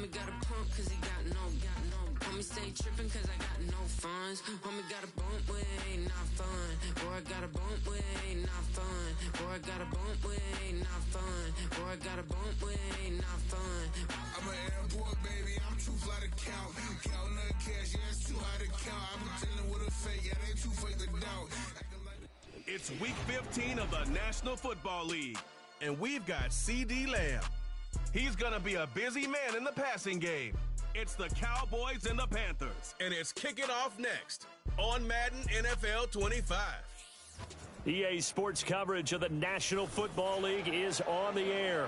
Homie got a pump cause he got no. Homie stay tripping cause I got no funds. Homie got a bump with it, ain't not fun. Boy, I got a bump with it, ain't not fun. Boy, I got a bump with it, ain't not fun. Boy, I got a bump with it, ain't not fun. I'm an airport baby, I'm too fly to count. Counting the cash, yeah, it's too high to count. I'm pretending with a fake, yeah, they too fake to doubt. It's week 15 of the National Football League, and we've got C.D. Lamb. He's going to be a busy man in the passing game. It's the Cowboys and the Panthers, and it's kicking off next on Madden NFL 25. EA Sports coverage of the National Football League is on the air.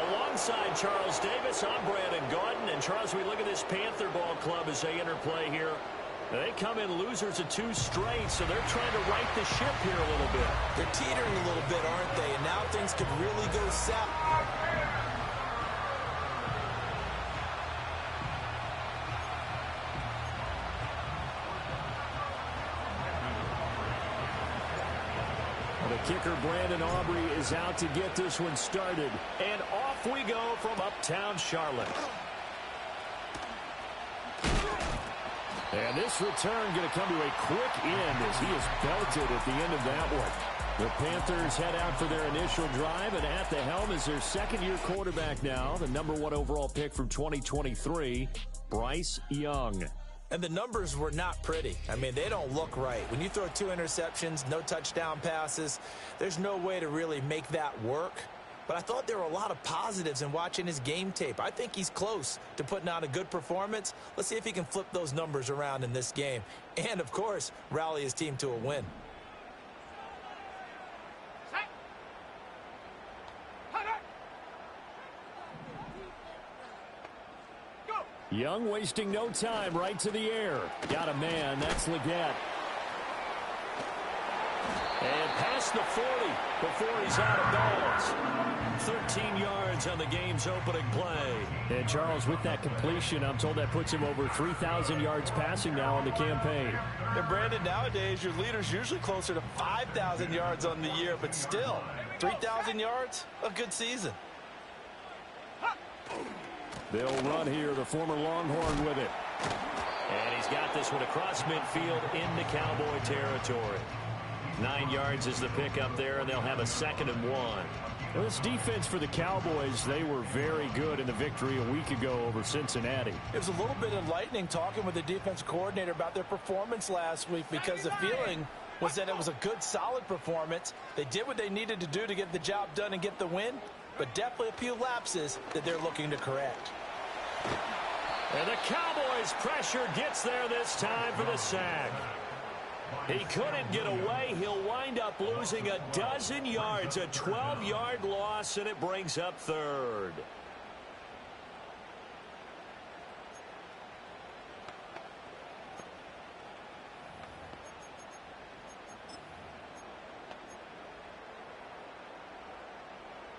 Alongside Charles Davis, I'm Brandon Gaudin. And Charles, we look at this Panther ball club as they interplay here. They come in losers of 2 straight, so they're trying to right the ship here a little bit. They're teetering a little bit, aren't they? And now things could really go south. The kicker, Brandon Aubrey, is out to get this one started. And off we go from uptown Charlotte. And this return going to come to a quick end as he is belted at the end of that one. The Panthers head out for their initial drive, and at the helm is their second-year quarterback now, the #1 overall pick from 2023, Bryce Young. And the numbers were not pretty. I mean, they don't look right. When you throw 2 interceptions, no touchdown passes, there's no way to really make that work. But I thought there were a lot of positives in watching his game tape. I think he's close to putting on a good performance. Let's see if he can flip those numbers around in this game. And, of course, rally his team to a win. Young wasting no time, right to the air. Got a man, that's Leggett. And past the 40 before he's out of bounds. 13 yards on the game's opening play. And Charles, with that completion, I'm told that puts him over 3,000 yards passing now on the campaign. And Brandon, nowadays your leader's usually closer to 5,000 yards on the year, but still, 3,000 yards, a good season. They'll run here, the former Longhorn with it. And he's got this one across midfield into Cowboy territory. 9 yards is the pickup there, and they'll have a 2nd and 1. Well, this defense for the Cowboys, they were very good in the victory a week ago over Cincinnati. It was a little bit enlightening talking with the defense coordinator about their performance last week, because the feeling was that it was a good, solid performance. They did what they needed to do to get the job done and get the win, but definitely a few lapses that they're looking to correct. And the Cowboys' pressure gets there this time for the sack. He couldn't get away. He'll wind up losing a dozen yards, a 12-yard loss, and it brings up 3rd.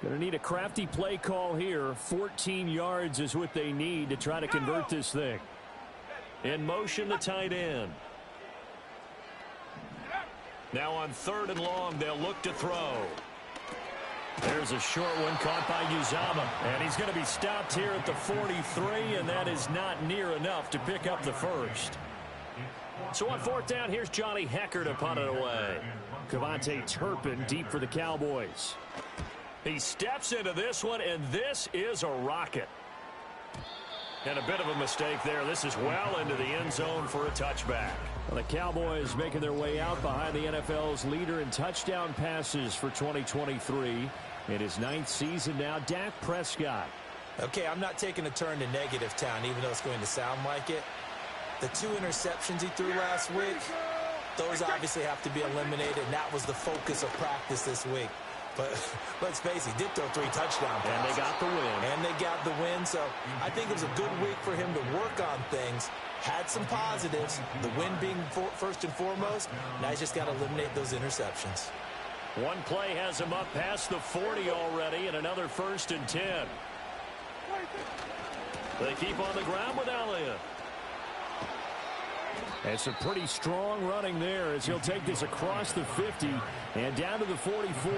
Going to need a crafty play call here. 14 yards is what they need to try to convert this thing. In motion, the tight end. Now on 3rd and long, they'll look to throw. There's a short one caught by Uzama. And he's going to be stopped here at the 43, and that is not near enough to pick up the first. So on 4th down, here's Johnny Hecker to punt it away. Cavante Turpin deep for the Cowboys. He steps into this one, and this is a rocket. And a bit of a mistake there. This is well into the end zone for a touchback. Well, the Cowboys making their way out behind the NFL's leader in touchdown passes for 2023. In his 9th season now, Dak Prescott. Okay, I'm not taking a turn to negative town, even though it's going to sound like it. The 2 interceptions he threw last week, those obviously have to be eliminated, and that was the focus of practice this week. But let's face it, he did throw 3 touchdown passes. And they got the win. And they got the win, so I think it was a good week for him to work on things. Had some positives, the win being first and foremost. Now he's just got to eliminate those interceptions. One play has him up past the 40 already, and another 1st and 10. They keep on the ground with Elliott. And some pretty strong running there as he'll take this across the 50 and down to the 44.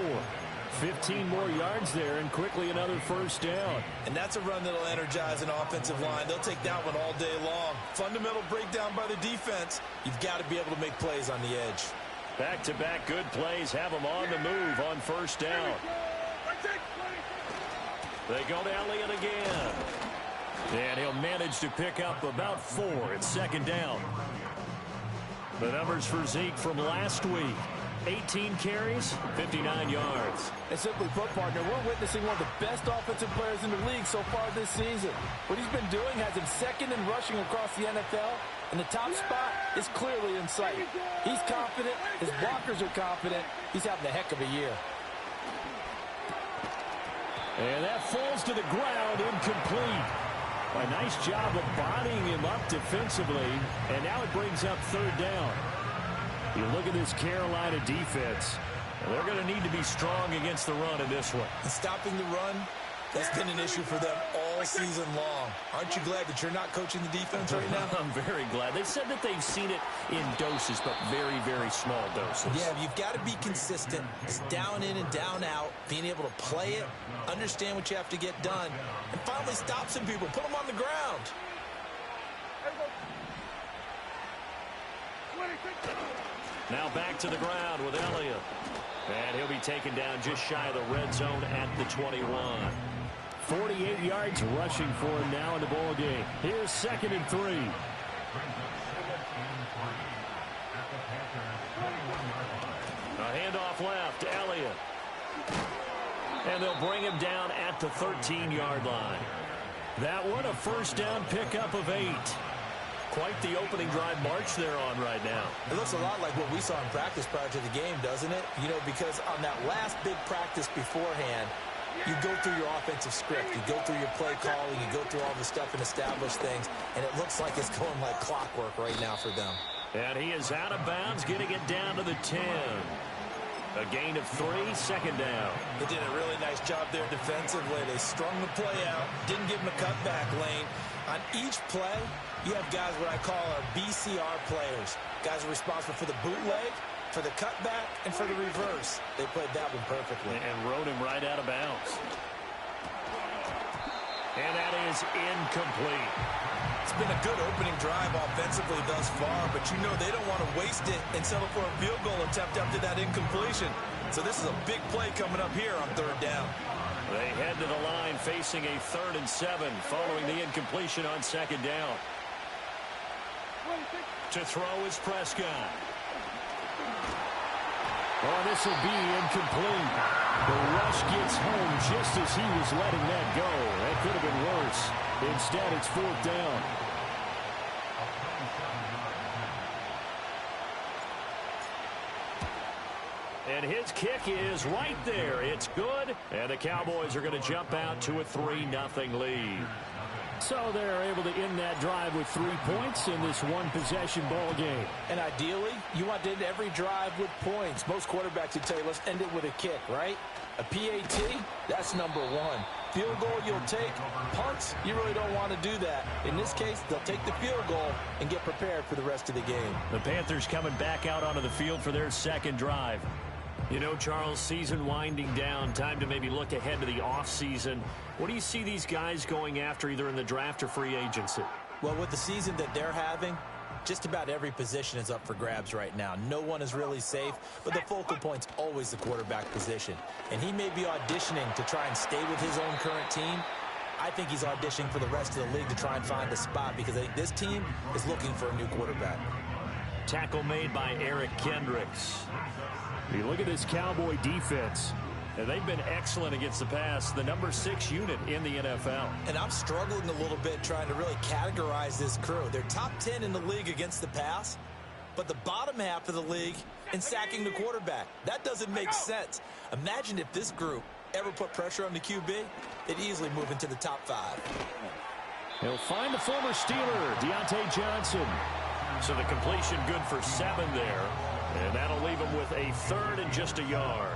15 more yards there and quickly another first down. And that's a run that'll energize an offensive line. They'll take that one all day long. Fundamental breakdown by the defense. You've got to be able to make plays on the edge. Back-to-back good plays have them on the move on first down. They go to Elliott again. And he'll manage to pick up about 4 at second down. The numbers for Zeke from last week. 18 carries, 59 yards. And simply put, partner, we're witnessing one of the best offensive players in the league so far this season. What he's been doing has him second in rushing across the NFL, and the top spot is clearly in sight. He's confident. His blockers are confident. He's having a heck of a year. And that falls to the ground, incomplete. A nice job of bodying him up defensively, and now it brings up third down. You look at this Carolina defense, they're going to need to be strong against the run in this one. And stopping the run, that's been an issue for them all season long. Aren't you glad that you're not coaching the defense right now? I'm very glad. They said that they've seen it in doses, but very, very small doses. Yeah, you've got to be consistent. It's down in and down out, being able to play it, understand what you have to get done, and finally stop some people, put them on the ground. Now back to the ground with Elliott. And he'll be taken down just shy of the red zone at the 21. 48 yards rushing for him now in the ball game. Here's 2nd and 3. A handoff left to Elliott. And they'll bring him down at the 13-yard line. That one a first down pickup of 8. Quite the opening drive march they're on right now. It looks a lot like what we saw in practice prior to the game, doesn't it? You know, because on that last big practice beforehand, you go through your offensive script. You go through your play calling. You go through all the stuff and establish things. And it looks like it's going like clockwork right now for them. And he is out of bounds, getting it down to the 10. A gain of 3, second down. They did a really nice job there defensively. They strung the play out, didn't give him a cutback lane. On each play, you have guys what I call our BCR players. Guys are responsible for the bootleg, for the cutback, and for the reverse. They played that one perfectly. And rode him right out of bounds. And that is incomplete. It's been a good opening drive offensively thus far, but you know they don't want to waste it and settle for a field goal attempt after that incompletion. So this is a big play coming up here on third down. They head to the line facing a 3rd and 7 following the incompletion on second down. To throw is Prescott. Oh, this will be incomplete. The rush gets home just as he was letting that go. That could have been worse. Instead, it's 4th down. And his kick is right there. It's good. And the Cowboys are going to jump out to a 3-0 lead. So they're able to end that drive with 3 points in this one-possession ball game. And ideally, you want to end every drive with points. Most quarterbacks would tell you, let's end it with a kick, right? A PAT, that's number 1. Field goal you'll take. Punts, you really don't want to do that. In this case, they'll take the field goal and get prepared for the rest of the game. The Panthers coming back out onto the field for their second drive. You know, Charles, season winding down, time to maybe look ahead to the offseason. What do you see these guys going after either in the draft or free agency? Well, with the season that they're having, just about every position is up for grabs right now. No one is really safe, but the focal point's always the quarterback position. And he may be auditioning to try and stay with his own current team. I think he's auditioning for the rest of the league to try and find a spot because I think this team is looking for a new quarterback. Tackle made by Eric Kendricks. You look at this Cowboy defense, and they've been excellent against the pass, the number 6 unit in the NFL. And I'm struggling a little bit trying to really categorize this crew. They're top 10 in the league against the pass, but the bottom half of the league in sacking the quarterback. That doesn't make sense. Imagine if this group ever put pressure on the QB, they'd easily move into the top 5. He'll find the former Steeler, Deontay Johnson. So the completion good for 7 there. And that'll leave him with a 3rd and just a yard.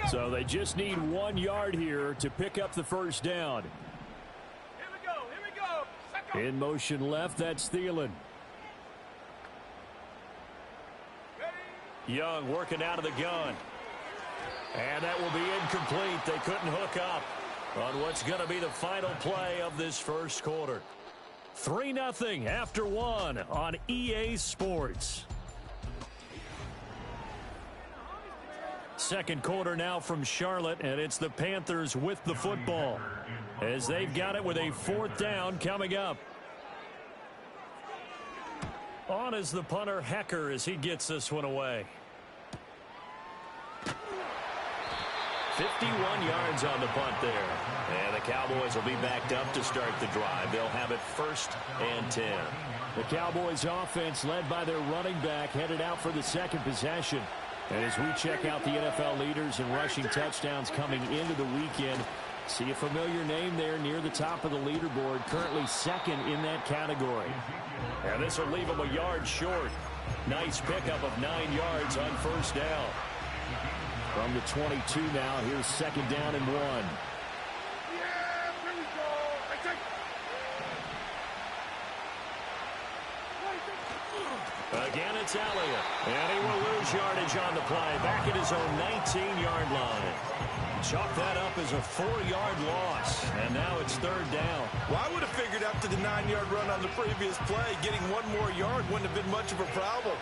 So they just need 1 yard here to pick up the first down. Here we go. In motion left, that's Thielen. Young working out of the gun. And that will be incomplete. They couldn't hook up on what's going to be the final play of this first quarter. 3-0 after 1 on EA Sports. Second quarter now from Charlotte, and it's the Panthers with the football as they've got it with a 4th down coming up. On is the punter, Hecker, as he gets this one away. 51 yards on the punt there. And the Cowboys will be backed up to start the drive. They'll have it 1st and 10. The Cowboys offense led by their running back headed out for the second possession. And as we check out the NFL leaders in rushing touchdowns coming into the weekend, see a familiar name there near the top of the leaderboard, currently second in that category. And this will leave him a yard short. Nice pickup of 9 yards on 1st down. From the 22 now, here's 2nd down and 1. Again, it's Elliott. And he will lose yardage on the play. Back at his own 19-yard line. Chalk that up as a 4-yard loss. And now it's 3rd down. Well, I would have figured after the 9-yard run on the previous play, getting 1 more yard wouldn't have been much of a problem.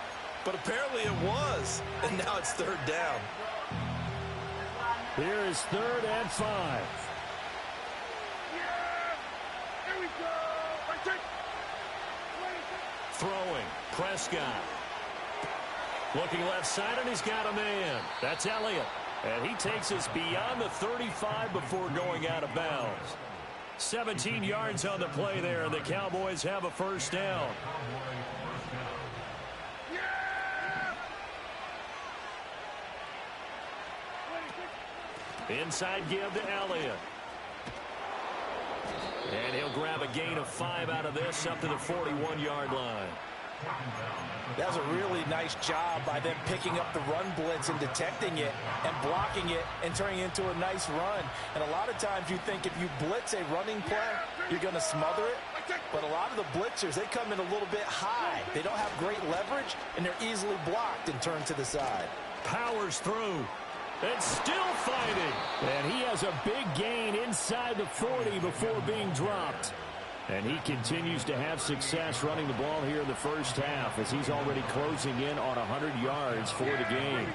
But apparently it was. And now it's 3rd down. Here is 3rd and 5. Throwing. Prescott. Looking left side, and he's got a man. That's Elliott. And he takes us beyond the 35 before going out of bounds. 17 yards on the play there, and the Cowboys have a 1st down. Inside give to Elliott. And he'll grab a gain of 5 out of this up to the 41-yard line. That was a really nice job by them picking up the run blitz and detecting it and blocking it and turning it into a nice run. And a lot of times you think if you blitz a running play, you're going to smother it. But a lot of the blitzers, they come in a little bit high. They don't have great leverage, and they're easily blocked and turned to the side. Powers through. And still fighting. And he has a big gain inside the 40 before being dropped. And he continues to have success running the ball here in the first half as he's already closing in on 100 yards for the game.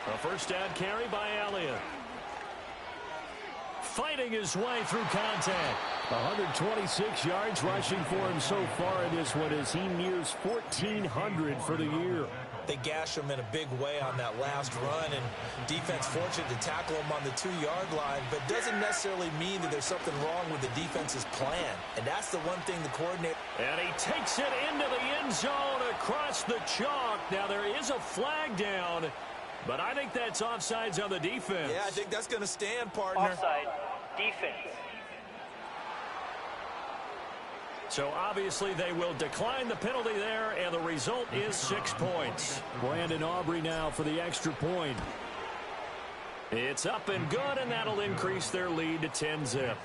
A 1st down carry by Elliott. Fighting his way through contact. 126 yards rushing for him so far in this one as he nears 1,400 for the year. They gash him in a big way on that last run, and defense fortunate to tackle him on the 2-yard line, but doesn't necessarily mean that there's something wrong with the defense's plan. And that's the one thing the coordinator... And he takes it into the end zone across the chalk. Now there is a flag down, but I think that's offsides on the defense. Yeah, I think that's going to stand, partner. Offside, defense. So obviously they will decline the penalty there, and the result is 6 points. Brandon Aubrey now for the extra point. It's up and good, and that'll increase their lead to 10-zip.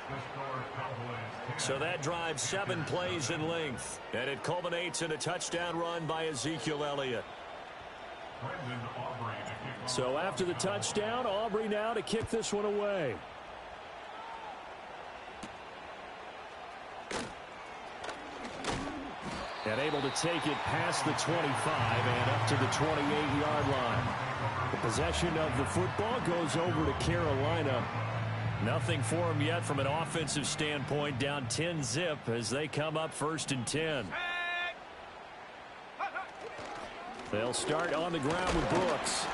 So that drives 7 plays in length, and it culminates in a touchdown run by Ezekiel Elliott. So after the touchdown, Aubrey now to kick this one away. And able to take it past the 25 and up to the 28-yard line. The possession of the football goes over to Carolina. Nothing for him yet from an offensive standpoint, down 10-zip as they come up 1st and 10. They'll start on the ground with Brooks.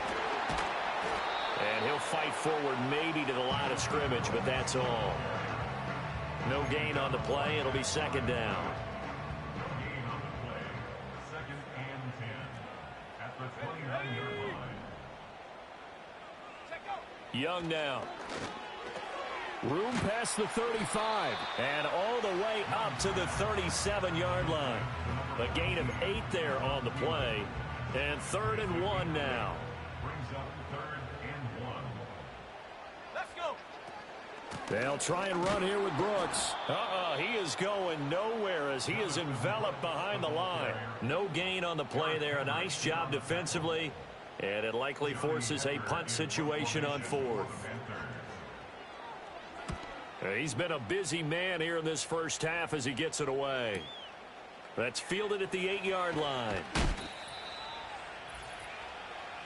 And he'll fight forward maybe to the line of scrimmage, but that's all. No gain on the play. It'll be 2nd down. Young now. Room past the 35 and all the way up to the 37-yard line. A gain of 8 there on the play. And 3rd and 1 now. They'll try and run here with Brooks. He is going nowhere as he is enveloped behind the line. No gain on the play there. A nice job defensively, and it likely forces a punt situation on fourth. He's been a busy man here in this first half as he gets it away. That's fielded at the 8-yard line.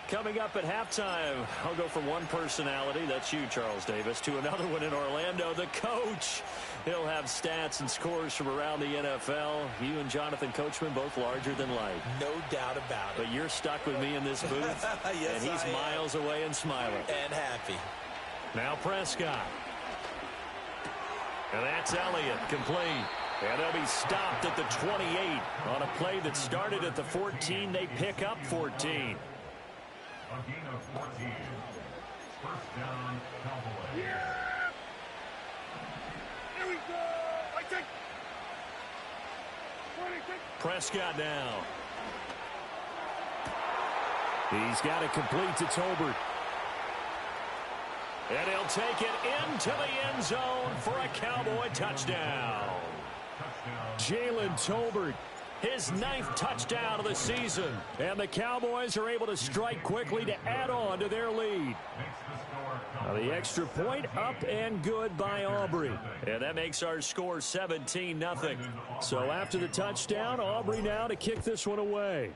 Coming up at halftime, I'll go from one personality, that's you, Charles Davis, to another one in Orlando, the coach. He'll have stats and scores from around the NFL. You and Jonathan Coachman both larger than life. No doubt about it. But you're stuck with me in this booth, yes, and he's miles away and smiling. And happy. Now Prescott. And that's Elliott, complete. And they'll be stopped at the 28 on a play that started at the 14. They pick up 14. A gain of 14. First down, Cowboys. Yeah! Here we go! I take... Prescott now. He's got it complete to Tolbert. And he'll take it into the end zone for a Cowboy touchdown. Jalen Tolbert, his 9th touchdown of the season. And the Cowboys are able to strike quickly to add on to their lead. Now the extra point up and good by Aubrey. And that makes our score 17-0. So after the touchdown, Aubrey now to kick this one away.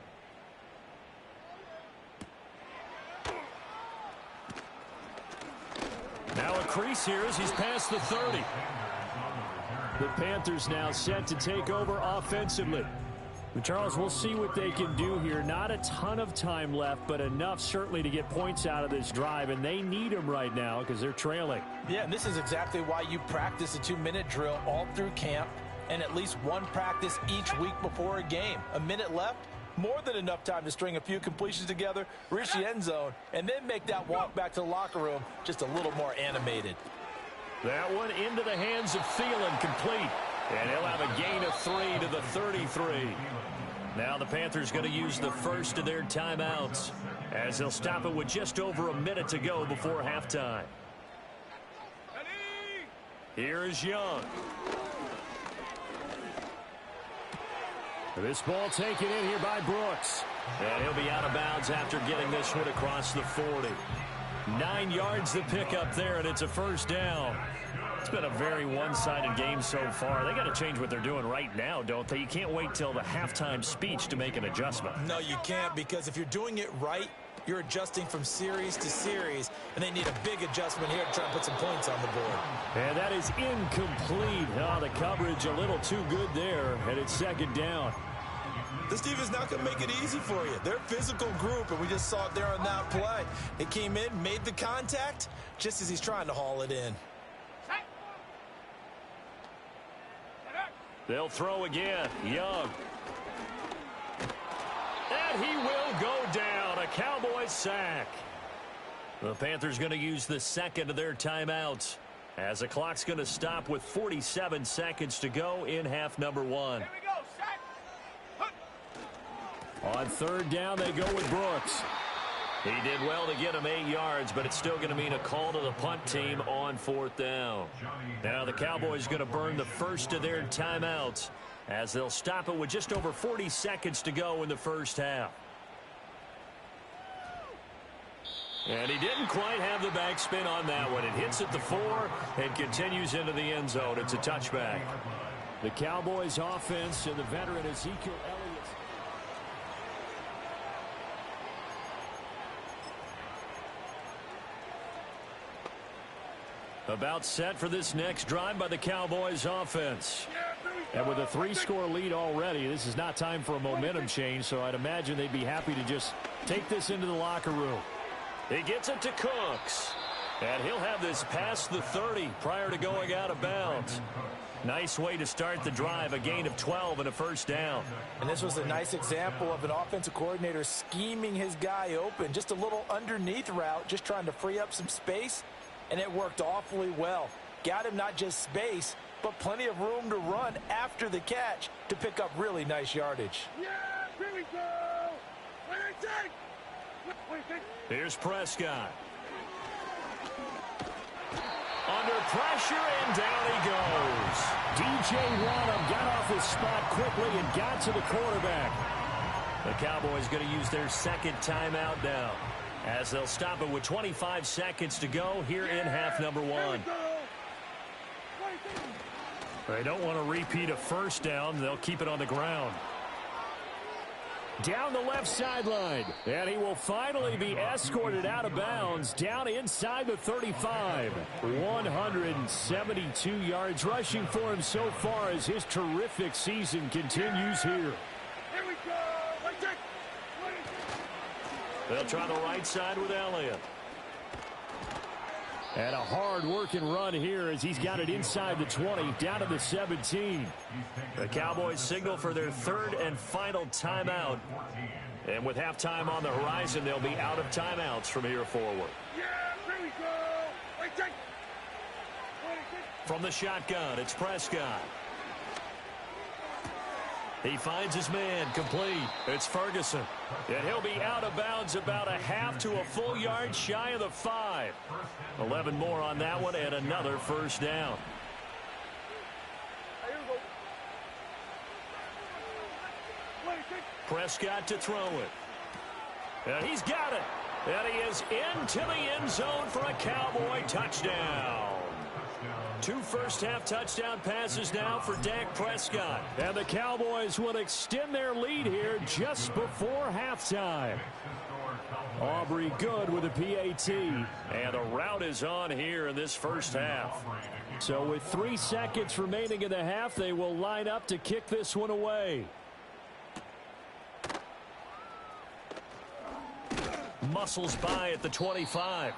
Now a crease here as he's past the 30. The Panthers now set to take over offensively. Charles, we'll see what they can do here. Not a ton of time left, but enough certainly to get points out of this drive, and they need them right now because they're trailing. Yeah, and this is exactly why you practice a 2-minute drill all through camp and at least one practice each week before a game. A minute left, more than enough time to string a few completions together, reach the end zone, and then make that walk back to the locker room just a little more animated. That one into the hands of Thielen, complete. And he'll have a gain of 3 to the 33. Now the Panthers going to use the first of their timeouts as they'll stop it with just over a minute to go before halftime. Here is Young. This ball taken in here by Brooks. And he'll be out of bounds after getting this one across the 40. 9 yards to pick up there, and it's a first down. It's been a very one-sided game so far. They got to change what they're doing right now, don't they? You can't wait till the halftime speech to make an adjustment. No, you can't, because if you're doing it right, you're adjusting from series to series, and they need a big adjustment here to try and put some points on the board. And that is incomplete. Oh, the coverage a little too good there, and it's second down. This defense not going to make it easy for you. They're a physical group, and we just saw it there on that play. They came in, made the contact, just as he's trying to haul it in. They'll throw again. Young. And he will go down. A Cowboys sack. The Panthers going to use the second of their timeouts as the clock's going to stop with 47 seconds to go in half number 1. Here we go, set. On third down, they go with Brooks. He did well to get him 8 yards, but it's still going to mean a call to the punt team on fourth down. Now the Cowboys going to burn the first of their timeouts as they'll stop it with just over 40 seconds to go in the first half. And he didn't quite have the backspin on that one. It hits at the 4 and continues into the end zone. It's a touchback. The Cowboys offense and the veteran Ezekiel Elliott. About set for this next drive by the Cowboys offense. And with a 3-score lead already, this is not time for a momentum change, so I'd imagine they'd be happy to just take this into the locker room. He gets it to Cooks. And he'll have this past the 30 prior to going out of bounds. Nice way to start the drive, a gain of 12 and a first down. And this was a nice example of an offensive coordinator scheming his guy open. Just a little underneath route, just trying to free up some space. And it worked awfully well. Got him not just space, but plenty of room to run after the catch to pick up really nice yardage. Yeah, here we go. What do you think? Here's Prescott. Under pressure, and down he goes. DJ Wanham got off his spot quickly and got to the quarterback. The Cowboys going to use their second timeout now, as they'll stop it with 25 seconds to go here in half number one. They don't want to repeat a first down. They'll keep it on the ground. Down the left sideline, and he will finally be escorted out of bounds down inside the 35. 172 yards rushing for him so far as his terrific season continues here. They'll try the right side with Elliott. And a hard-working run here as he's got it inside the 20, down to the 17. The Cowboys signal for their third and final timeout. And with halftime on the horizon, they'll be out of timeouts from here forward. From the shotgun, it's Prescott. He finds his man, complete. It's Ferguson. And he'll be out of bounds about a half to a full yard shy of the 5. 11 more on that one and another first down. Prescott to throw it. And he's got it. And he is into the end zone for a Cowboy touchdown. 2 first-half touchdown passes now for Dak Prescott. And the Cowboys will extend their lead here just before halftime. Aubrey good with a PAT. And the route is on here in this first half. So with 3 seconds remaining in the half, they will line up to kick this one away. Muscles by at the 25.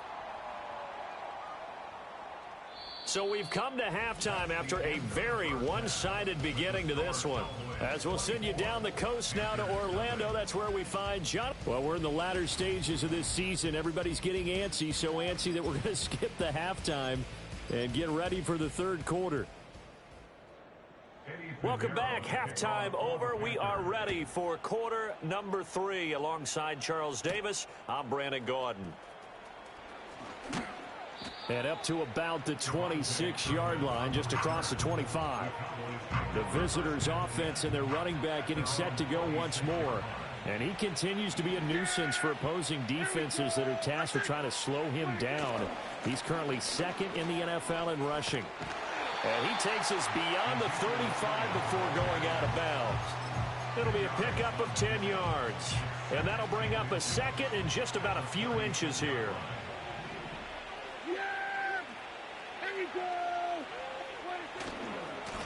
So we've come to halftime after a very one-sided beginning to this one. As we'll send you down the coast now to Orlando, that's where we find John. Well, we're in the latter stages of this season. Everybody's getting antsy, so antsy that we're going to skip the halftime and get ready for the third quarter. Welcome back. Halftime over. We are ready for quarter number 3. Alongside Charles Davis, I'm Brandon Gaudin. And up to about the 26-yard line, just across the 25. The visitors' offense and their running back getting set to go once more. And he continues to be a nuisance for opposing defenses that are tasked with trying to slow him down. He's currently second in the NFL in rushing. And he takes us beyond the 35 before going out of bounds. It'll be a pickup of 10 yards. And that'll bring up a second and just about a few inches here.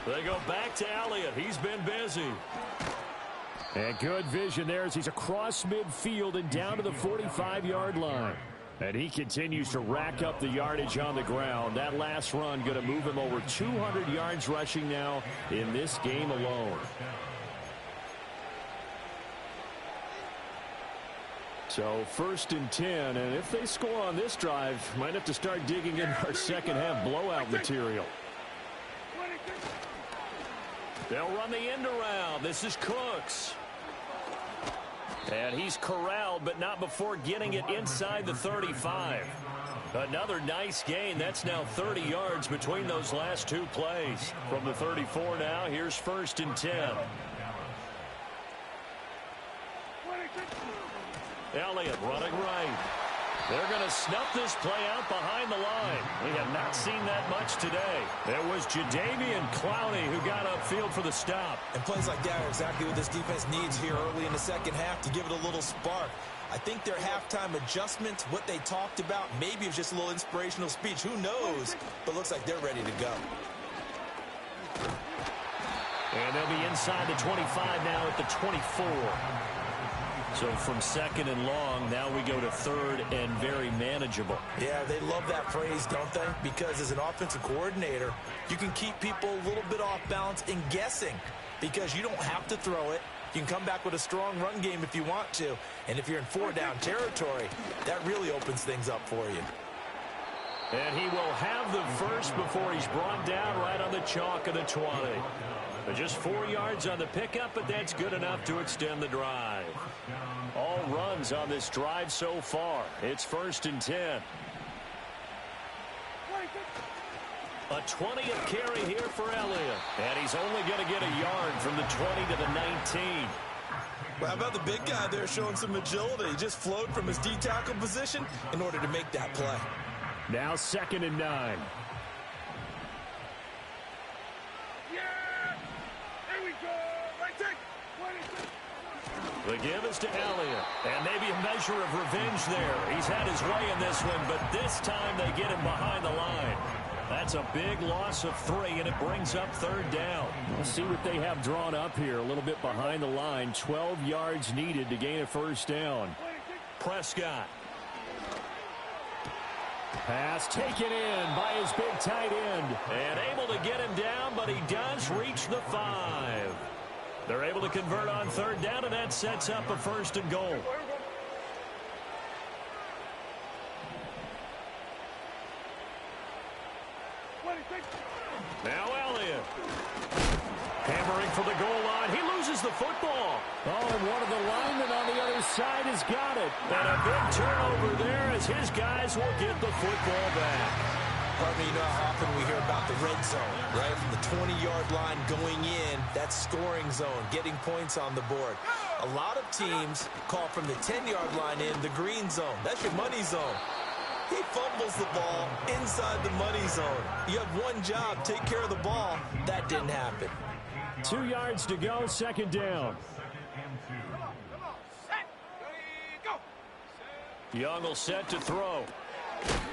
They go back to Elliott. He's been busy. And good vision there as he's across midfield and down to the 45-yard line. And he continues to rack up the yardage on the ground. That last run going to move him over 200 yards rushing now in this game alone. So 1st and 10, and if they score on this drive, might have to start digging in our second half blowout material. They'll run the end around. This is Cooks. And he's corralled, but not before getting it inside the 35. Another nice gain. That's now 30 yards between those last 2 plays. From the 34 now, here's 1st and 10. Elliott running right. They're going to snuff this play out behind the line. We have not seen that much today. It was Jadeveon Clowney who got upfield for the stop. And plays like that are exactly what this defense needs here early in the second half to give it a little spark. I think their halftime adjustment, what they talked about, maybe it's just a little inspirational speech. Who knows? But looks like they're ready to go. And they'll be inside the 25 now at the 24. So from second and long, now we go to third and very manageable. Yeah, they love that phrase, don't they? Because as an offensive coordinator, you can keep people a little bit off balance and guessing because you don't have to throw it. You can come back with a strong run game if you want to. And if you're in 4-down territory, that really opens things up for you. And he will have the first before he's brought down right on the chalk of the 20. But just 4 yards on the pickup, but that's good enough to extend the drive. All runs on this drive so far. It's 1st and 10. A 20th carry here for Elliott. And he's only going to get a yard from the 20 to the 19. Well, how about the big guy there showing some agility? He just flowed from his D-tackle position in order to make that play. Now 2nd and 9. The give is to Elliott. And maybe a measure of revenge there. He's had his way in this one, but this time they get him behind the line. That's a big loss of 3, and it brings up 3rd down. We'll see what they have drawn up here. A little bit behind the line. 12 yards needed to gain a 1st down. Prescott. Pass taken in by his big tight end. And able to get him down, but he does reach the 5. They're able to convert on 3rd down, and that sets up a 1st and goal. Now Elliott. Hammering for the goal line. He loses the football. Oh, and one of the linemen on the other side has got it. And a big turnover there as his guys will get the football back. Pardon me, you know how often we hear about the red zone, right? From the 20-yard line going in, that's scoring zone, getting points on the board. A lot of teams call from the 10-yard line in the green zone. That's your money zone. He fumbles the ball inside the money zone. You have one job, take care of the ball. That didn't happen. 2 yards to go, 2nd down. Young will set to throw.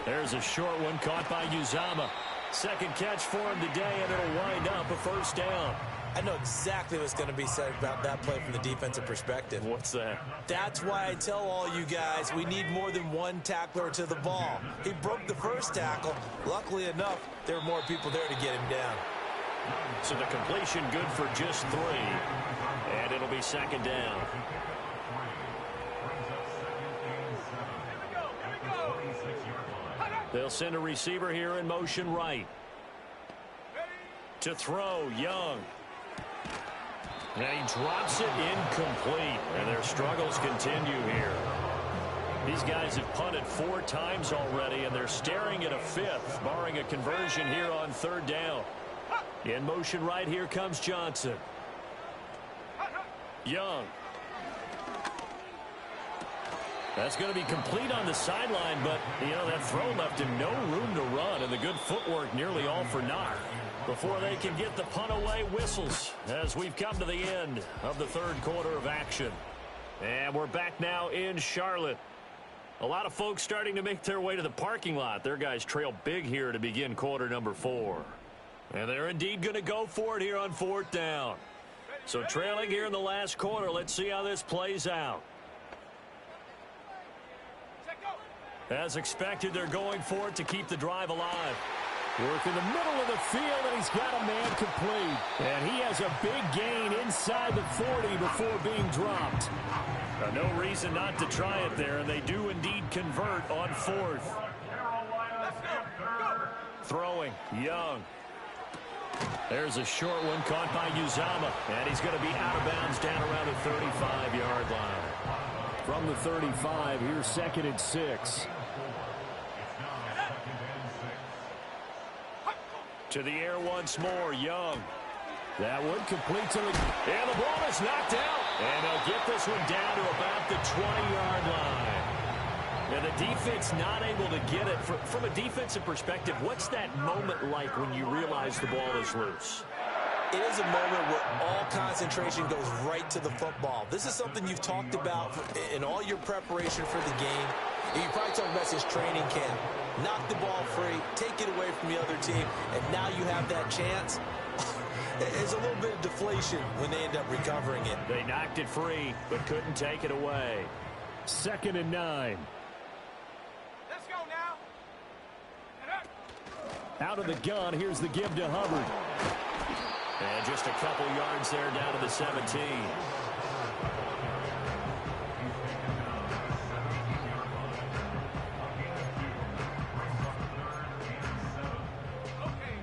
There's a short one caught by Uzama. 2nd catch for him today, and it'll wind up a 1st down. I know exactly what's going to be said about that play from the defensive perspective. What's that? That's why I tell all you guys we need more than one tackler to the ball. He broke the 1st tackle. Luckily enough, there were more people there to get him down. So the completion good for just 3. And it'll be 2nd down. They'll send a receiver here in motion right. To throw, Young. And he drops it incomplete. And their struggles continue here. These guys have punted 4 times already, and they're staring at a 5th, barring a conversion here on 3rd down. In motion right, here comes Johnson. Young. That's going to be complete on the sideline, but, you know, that throw left him no room to run, and the good footwork nearly all for naught. Before they can get the punt away, whistles as we've come to the end of the 3rd quarter of action. And we're back now in Charlotte. A lot of folks starting to make their way to the parking lot. Their guys trail big here to begin quarter number 4. And they're indeed going to go for it here on 4th down. So trailing here in the last quarter, let's see how this plays out. As expected, they're going for it to keep the drive alive. Work in the middle of the field, and he's got a man complete. And he has a big gain inside the 40 before being dropped. No reason not to try it there, and they do indeed convert on 4th. Throwing, Young. There's a short one caught by Uzama, and he's going to be out of bounds down around the 35-yard line. From the 35, here's 2nd and 6. To the air once more, Young. That one complete to the... And the ball is knocked out. And they'll get this one down to about the 20-yard line. And the defense not able to get it. From a defensive perspective, what's that moment like when you realize the ball is loose? It is a moment where all concentration goes right to the football. This is something you've talked about in all your preparation for the game. You probably talked about this training camp. Knock the ball free, take it away from the other team, and now you have that chance. There's a little bit of deflation when they end up recovering it. They knocked it free, but couldn't take it away. 2nd and 9. Let's go now. Out of the gun, here's the give to Hubbard. And just a couple yards there down to the 17.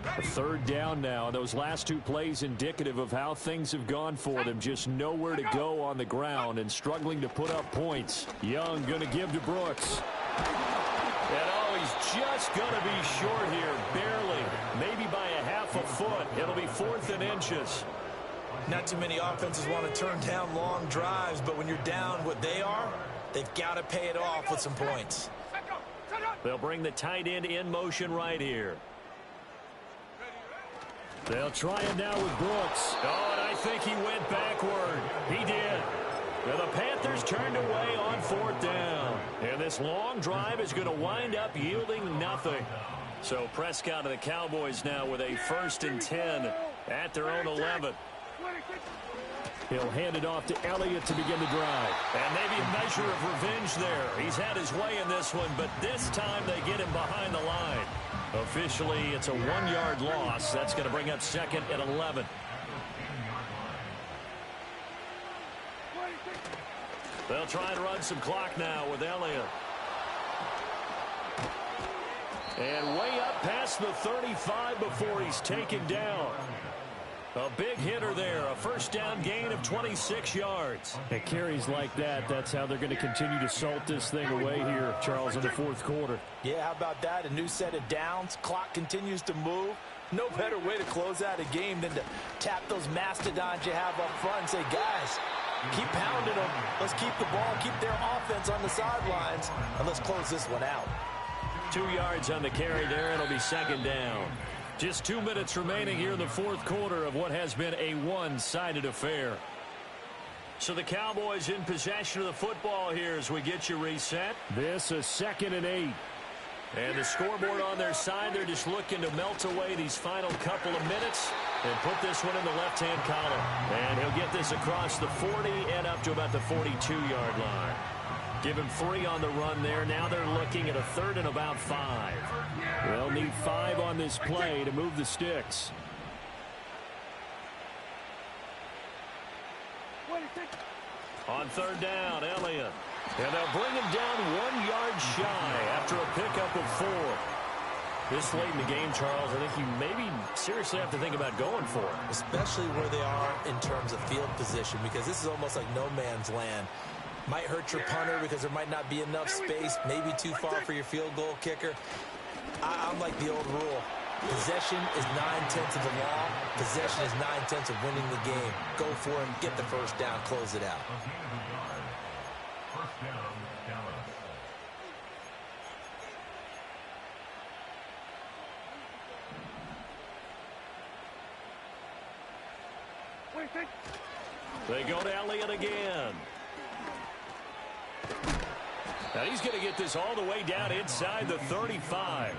A 3rd down now. Those last 2 plays indicative of how things have gone for them. Just nowhere to go on the ground and struggling to put up points. Young going to give to Brooks. And oh, he's just going to be short here, barely. Maybe foot. It'll be 4th and inches. Not too many offenses want to turn down long drives, but when you're down what they are, they've got to pay it off with some points. They'll bring the tight end in motion right here. They'll try it now with Brooks. Oh, and I think he went backward. He did. Now the Panthers turned away on 4th down. And this long drive is going to wind up yielding nothing. So Prescott and the Cowboys now with a 1st and 10 at their own 11. He'll hand it off to Elliott to begin the drive. And maybe a measure of revenge there. He's had his way in this one, but this time they get him behind the line. Officially, it's a 1-yard loss. That's going to bring up 2nd and 11. They'll try and run some clock now with Elliott. And way up past the 35 before he's taken down. A big hitter there, a 1st down gain of 26 yards. At carries like that, that's how they're going to continue to salt this thing away here, Charles, in the 4th quarter. Yeah, how about that? A new set of downs. Clock continues to move. No better way to close out a game than to tap those mastodons you have up front and say, guys, keep pounding them. Let's keep the ball, keep their offense on the sidelines, and let's close this one out. 2 yards on the carry there. It'll be 2nd down. Just 2 minutes remaining here in the 4th quarter of what has been a one-sided affair. So the Cowboys in possession of the football here as we get you reset. This is 2nd and 8. And the scoreboard on their side, they're just looking to melt away these final couple of minutes and put this one in the left-hand column. And he'll get this across the 40 and up to about the 42-yard line. Give him 3 on the run there. Now they're looking at a 3rd and about 5. They'll need 5 on this play to move the sticks. On 3rd down, Elliott. And they'll bring him down 1 yard shy after a pickup of 4. This late in the game, Charles, I think you maybe seriously have to think about going for it. Especially where they are in terms of field position, because this is almost like no man's land. Might hurt your punter because there might not be enough space, maybe too far for your field goal kicker. I'm like the old rule. Possession is 9/10 of the law. Possession is 9/10 of winning the game. Go for it, get the 1st down, close it out. First down, Dallas. They go to Elliott again. Now he's going to get this all the way down inside the 35.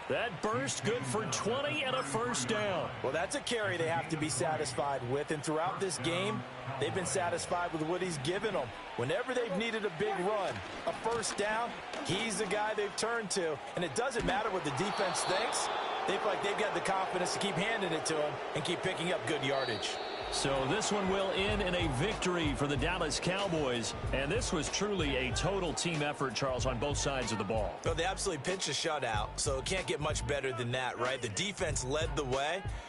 That burst good for 20 and a 1st down. Well, that's a carry they have to be satisfied with. And throughout this game, they've been satisfied with what he's given them. Whenever they've needed a big run, a 1st down, he's the guy they've turned to. And it doesn't matter what the defense thinks. They feel like they've got the confidence to keep handing it to him and keep picking up good yardage. So this one will end in a victory for the Dallas Cowboys. And this was truly a total team effort, Charles, on both sides of the ball. Well, they absolutely pitched a shutout, so it can't get much better than that, right? The defense led the way,